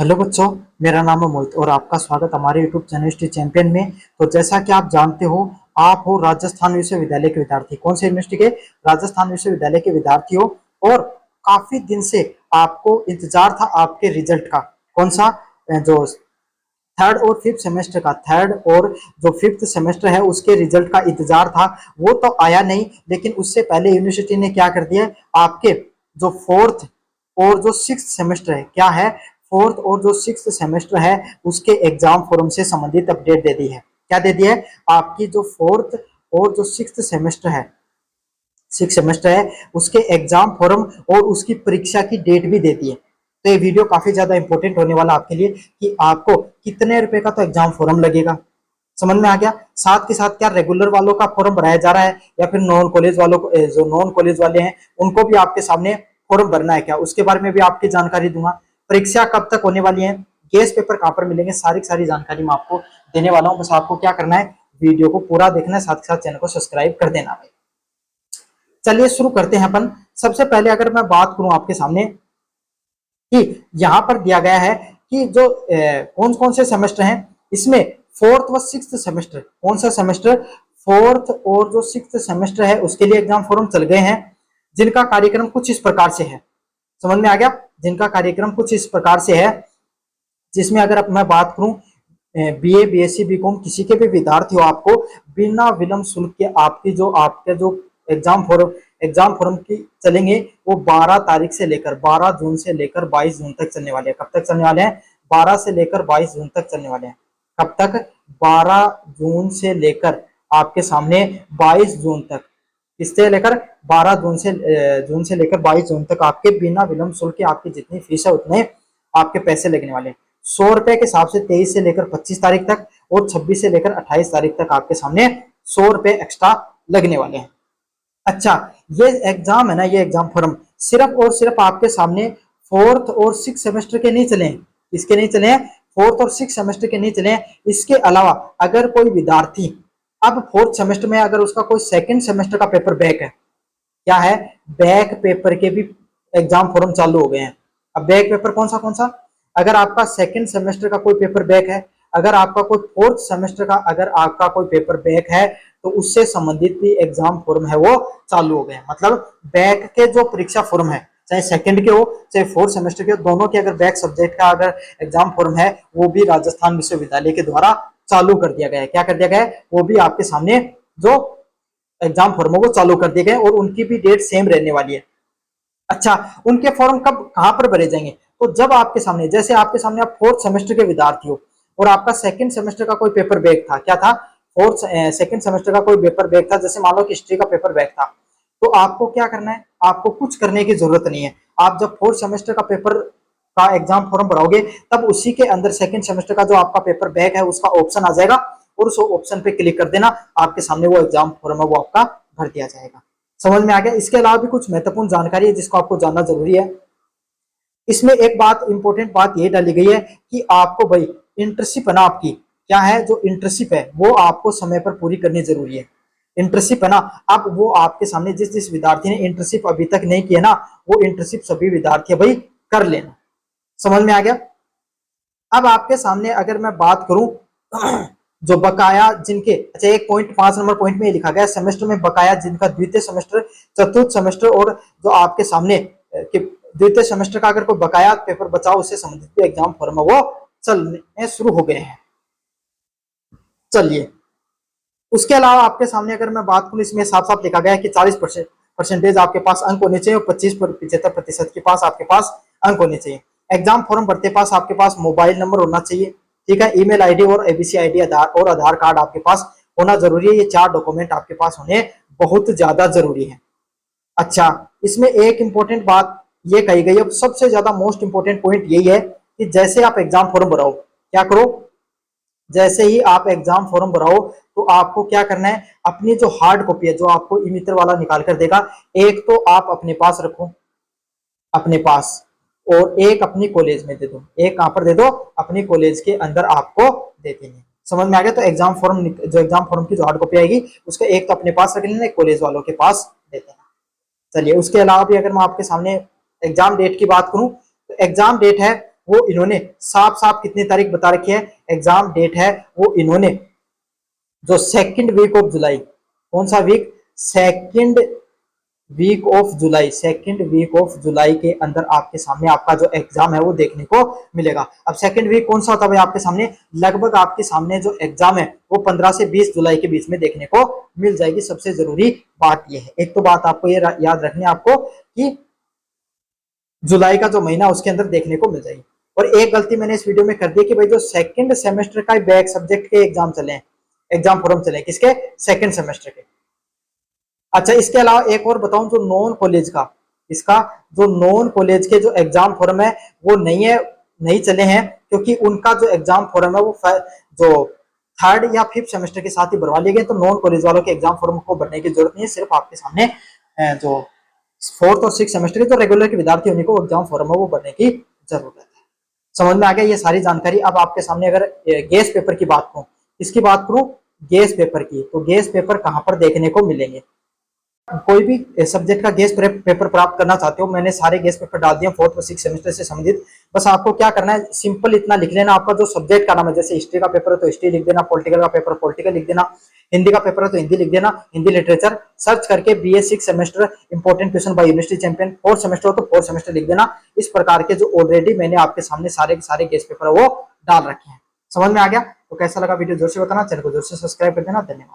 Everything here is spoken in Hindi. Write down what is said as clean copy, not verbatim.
हेलो बच्चों, मेरा नाम है मोहित और आपका स्वागत हमारे यूट्यूब चैनल हिस्ट्री चैंपियन में। तो जैसा कि आप जानते हो, आप हो राजस्थान विश्वविद्यालय के विद्यार्थी। कौन से यूनिवर्सिटी के? राजस्थान विश्वविद्यालय के विद्यार्थी हो। और काफी दिन से आपको इंतजार था आपके रिजल्ट का। कौन सा? जो थर्ड और फिफ्थ सेमेस्टर का, थर्ड और जो फिफ्थ सेमेस्टर है उसके रिजल्ट का इंतजार था। वो तो आया नहीं, लेकिन उससे पहले यूनिवर्सिटी ने क्या कर दिया, आपके जो फोर्थ और जो सिक्स सेमेस्टर है, क्या है, फोर्थ और जो सिक्स सेमेस्टर है उसके एग्जाम फॉर्म से संबंधित अपडेट दे दी है। क्या दे दी है? आपकी जो फोर्थ और जो सिक्स सेमेस्टर है उसके एग्जाम फॉर्म और उसकी परीक्षा की डेट भी देती है। तो ये वीडियो काफी ज्यादा इंपॉर्टेंट होने वाला आपके लिए कि आपको कितने रुपए का तो एग्जाम फॉर्म लगेगा। समझ में आ गया? साथ के साथ क्या रेगुलर वालों का फॉर्म भराया जा रहा है या फिर नॉन कॉलेज वालों को, जो नॉन कॉलेज वाले हैं उनको भी आपके सामने फॉर्म भरना है क्या, उसके बारे में भी आपकी जानकारी दूंगा। परीक्षा कब तक होने वाली है, गेस्ट पेपर कहां पर मिलेंगे, सारी जानकारी मैं आपको देने वाला हूं। बस आपको क्या करना है, वीडियो को पूरा देखना है, साथ के साथ चैनल को सब्सक्राइब कर देना भाई। चलिए शुरू करते हैं अपन। सबसे पहले अगर मैं बात करूं आपके सामने कि यहाँ पर दिया गया है कि जो कौन कौन से सेमेस्टर हैं इसमें, फोर्थ व सिक्स्थ सेमेस्टर। कौन सा सेमेस्टर? फोर्थ और जो सिक्स्थ सेमेस्टर है उसके लिए एग्जाम फॉर्म चल गए हैं, जिनका कार्यक्रम कुछ इस प्रकार से है। समझ में आ गया? जिनका कार्यक्रम कुछ इस प्रकार से है, जिसमें अगर अब मैं बात करूं, बीए बीएससी बीकॉम किसी के भी विद्यार्थी हो, आपको बिना विलंब शुल्क के आपके जो एग्जाम फॉर्म की चलेंगे वो 12 तारीख से लेकर 12 जून से लेकर 22 जून तक चलने वाले हैं। कब तक चलने वाले हैं? 12 से लेकर 22 जून तक चलने वाले हैं। कब तक? 12 जून से लेकर आपके सामने 22 जून तक। किससे लेकर? 12 जून से लेकर 22 जून तक आपके बिना विलंब शुल्क के आपकी जितनी फीस है उतने आपके पैसे लगने वाले हैं। 100 रुपए के हिसाब से 23 से लेकर 25 तारीख तक और 26 से लेकर 28 तारीख तक आपके सामने 100 रुपए एक्स्ट्रा लगने वाले हैं। अच्छा, ये एग्जाम है ना, ये एग्जाम फॉर्म सिर्फ और सिर्फ आपके सामने फोर्थ और सिक्स सेमेस्टर के नहीं चले। इसके नहीं चले, फोर्थ और सिक्स सेमेस्टर के नहीं चले। इसके अलावा अगर कोई विद्यार्थी अब फोर्थ सेमेस्टर में अगर उसका कोई सेकंड सेमेस्टर का पेपर बैक है, क्या है, बैक पेपर के भी एग्जाम फॉर्म चालू हो गए हैं। अब बैक पेपर कौन सा? अगर आपका सेकंड सेमेस्टर का कोई पेपर बैक है, अगर आपका कोई फोर्थ सेमेस्टर का अगर आपका कोई पेपर बैक है, तो उससे संबंधित भी एग्जाम फॉर्म है वो चालू हो गए हैं। मतलब बैक के जो परीक्षा फॉर्म है, चाहे सेकंड के हो चाहे फोर्थ सेमेस्टर के हो, दोनों के अगर बैक सब्जेक्ट का अगर एग्जाम फॉर्म है, वो भी राजस्थान विश्वविद्यालय के द्वारा चालू कर दिया गया है। क्या कर दिया गया है? वो भी आपके सामने जो एग्जाम फॉर्म को चालू कर दिए गए और उनकी भी डेट सेम रहने वाली है। अच्छा, उनके फॉर्म कब कहां पर भरे जाएंगे? तो जब आपके सामने, जैसे आपके सामने आप फोर्थ सेमेस्टर के विद्यार्थी हो और आपका सेकंड सेमेस्टर का कोई पेपर बैक था, क्या था, फोर्थ सेकंड सेमेस्टर का कोई पेपर बैक था, जैसे मान लो कि हिस्ट्री का पेपर बैक था, तो आपको क्या करना है, आपको कुछ करने की जरूरत नहीं है। आप जब फोर्थ सेमेस्टर का पेपर का एग्जाम फॉर्म भराओगे तब उसी के अंदर सेकंड सेमेस्टर का जो आपका पेपर बैक है उसका ऑप्शन आ जाएगा और उस ऑप्शन पे क्लिक कर देना, आपके सामने वो एग्जाम फॉर्म है वो आपका भर दिया जाएगा। समझ में आ गया? इसके अलावा भी कुछ महत्वपूर्ण जानकारी है जिसको आपको जानना जरूरी है। इसमें एक बात, इंपॉर्टेंट बात ये डाली गई है कि आपको भाई इंटर्नशिप है ना, आपकी क्या है, जो इंटर्नशिप है वो आपको समय पर पूरी करनी जरूरी है। इंटर्नशिप है ना, अब वो आपके सामने जिस जिस विद्यार्थी ने इंटर्नशिप अभी तक नहीं किया ना, वो इंटर्नशिप सभी विद्यार्थी भाई कर लेना। समझ में आ गया? अब आपके सामने अगर मैं बात करूं जो बकाया जिनके, अच्छा, 1.5 नंबर पॉइंट में लिखा गया सेमेस्टर में बकाया जिनका द्वितीय सेमेस्टर, चतुर्थ सेमेस्टर और जो आपके सामने द्वितीय सेमेस्टर का अगर कोई बकाया पेपर बचा उससे संबंधित एग्जाम फॉर्म वो चलने शुरू हो गए हैं। चलिए, उसके अलावा आपके सामने अगर मैं बात करूं, इसमें साफ साफ लिखा गया है कि 40% आपके पास अंक होने चाहिए और 75% के पास आपके पास अंक होने चाहिए। एग्जाम फॉर्म भरते पास आपके पास मोबाइल नंबर होना चाहिए, ठीक है, ईमेल आईडी और एबीसी आईडी और आधार कार्ड आपके पास होना जरूरी है। ये 4 डॉक्यूमेंट आपके पास होने बहुत ज्यादा जरूरी है। अच्छा, इसमें एक इंपॉर्टेंट बात ये कही गई है, सबसे ज्यादा मोस्ट इंपॉर्टेंट पॉइंट यही है कि जैसे आप एग्जाम फॉर्म भराओ, क्या करो, जैसे ही आप एग्जाम फॉर्म भराओ तो आपको क्या करना है, अपनी जो हार्ड कॉपी है जो आपको ई मित्र वाला निकाल कर देगा, एक तो आप अपने पास रखो, अपने पास, और एक अपनी कॉलेज में दे दो। एक कहां पर दे दो? अपनी कॉलेज के अंदर आपको दे देंगे। समझ में आ गया? तो एग्जाम फॉर्म की जो हार्ड कॉपी आएगी उसका एक तो अपने पास रख लेना, कॉलेज वालों के पास दे देना। चलिए, उसके अलावा भी अगर मैं आपके सामने एग्जाम डेट की बात करूं तो एग्जाम डेट है वो इन्होंने साफ साफ कितनी तारीख बता रखी है, एग्जाम डेट है वो इन्होंने जो सेकंड वीक ऑफ जुलाई, कौन सा week, second week of July, second week of July के अंदर आपके सामने आपका जो एग्जाम है वो देखने को मिलेगा। अब सेकंड वीक कौन सा होता है भाई आपके सामने, लगभग आपके सामने जो एग्जाम है वो 15 से 20 जुलाई के बीच में देखने को मिल जाएगी। सबसे जरूरी बात ये है, एक तो बात आपको ये याद रखनी है आपको कि जुलाई का जो महीना उसके अंदर देखने को मिल जाएगी। और एक गलती मैंने इस वीडियो में कर दी कि भाई जो सेकंड सेमेस्टर का बैक सब्जेक्ट के एग्जाम चले, एग्जाम फॉर्म चले, किसके, सेकंड सेमेस्टर के। अच्छा, इसके अलावा एक और बताऊं, जो नॉन कॉलेज का, इसका जो नॉन कॉलेज के जो एग्जाम फॉर्म है वो नहीं चले हैं, क्योंकि उनका जो एग्जाम फॉर्म है वो जो थर्ड या फिफ्थ सेमेस्टर के साथ ही भरवा लिए गए। तो नॉन कॉलेज वालों के एग्जाम फॉर्म को भरने की जरूरत नहीं है, सिर्फ आपके सामने जो फोर्थ और सिक्स सेमेस्टर के जो रेगुलर के विद्यार्थी उन्हीं को एग्जाम फॉर्म है वो भरने की जरूरत है। समझ में आ गया ये सारी जानकारी। अब आपके सामने अगर गेस पेपर की बात करूं, किसकी बात करूं, गेस पेपर की, तो गेस पेपर कहां पर देखने को मिलेंगे, कोई भी सब्जेक्ट का गेस पेपर प्राप्त करना चाहते हो, मैंने सारे गेस पेपर डाल दिए फोर्थ और सिक्स सेमेस्टर से संबंधित। बस आपको क्या करना है, सिंपल इतना लिख लेना, आपका जो सब्जेक्ट का नाम है, जैसे हिस्ट्री का पेपर है तो हिस्ट्री लिख देना, पॉलिटिकल का पेपर पॉलिटिकल लिख देना, हिंदी का पेपर है तो हिंदी लिख देना, हिंदी लिटरेचर सर्च करके BA 6 semester important question by university champion, fourth semester हो तो फोर्थ सेमेस्टर लिख देना। इस प्रकार के जो ऑलरेडी मैंने आपके सामने सारे सारे गेस पेपर है वो डाल रखे हैं। समझ में आ गया? तो कैसा लगा वीडियो जोर से बताना, चैनल को जोर से सब्सक्राइब कर देना। धन्यवाद।